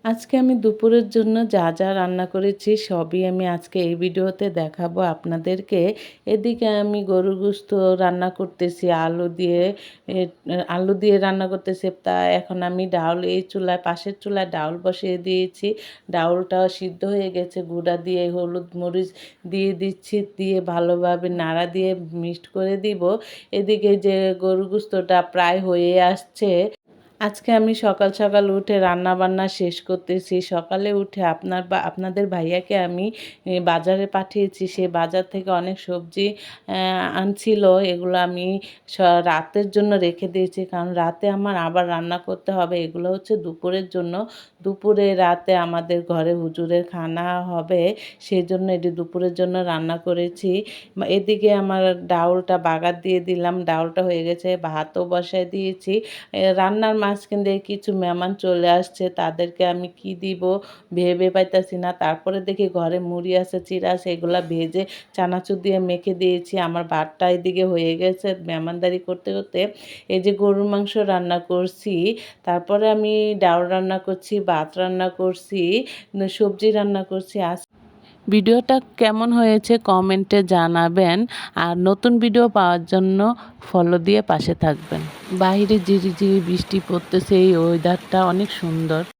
আজকে আমি দুপুরের জন্য যা যা রান্না করেছি সবই আমি আজকে এই ভিডিওতে দেখাবো আপনাদেরকে। এদিকে আমি গরুর গোশত রান্না করতেছি এ আলু দিয়ে রান্না করতেছি। তা এখন আমি ডাউল এই চুলায় পাশের চুলায় ডাউল বসিয়ে দিয়েছি। ডাউলটাও সিদ্ধ হয়ে গেছে। গুঁড়া দিয়ে হলুদ মরিচ দিয়ে দিচ্ছি, দিয়ে ভালোভাবে নাড়া দিয়ে মিক্সড করে দিব। এদিকে যে গরুর গোশতটা প্রায় হয়ে আসছে। আজকে আমি সকাল সকাল উঠে রান্না বান্না শেষ করতেছি। সকালে উঠে আপনাদের ভাইয়াকে আমি বাজারে পাঠিয়েছি। সে বাজার থেকে অনেক সবজি আনছিল। এগুলো আমি স রাতের জন্য রেখে দিয়েছি। কারণ রাতে আমার আবার রান্না করতে হবে। এগুলো হচ্ছে দুপুরের জন্য। দুপুরে রাতে আমাদের ঘরে হুজুরের খানা হবে। সেজন্য এটি দুপুরের জন্য রান্না করেছি। এদিকে আমার ডাউলটা বাগার দিয়ে দিলাম। ডাউলটা হয়ে গেছে। ভাতও বসায় দিয়েছি। রান্নার মাঝখান দিয়ে কিছু মেহমান চলে আসছে, তাদেরকে আমি কি দিব ভেবে পাইতাছি না। তারপরে দেখি ঘরে মুড়ি আছে, চিড়া আছে, এগুলা ভেজে চানাচুর দিয়ে মেখে দিয়েছি। আমার ভাতটা এদিকে হয়ে গেছে মেহমানদারি করতে করতে। এই যে গরুর মাংস রান্না করছি, তারপরে আমি ডাউল রান্না করছি, ভাত রান্না করছি, সবজি রান্না করছি। ভিডিওটা কেমন হয়েছে কমেন্টে জানাবেন। আর নতুন ভিডিও পাওয়ার জন্য ফলো দিয়ে পাশে থাকবেন। বাইরে ঝিরিঝিরি বৃষ্টি পড়তেছে, এই ওয়েদারটা অনেক সুন্দর।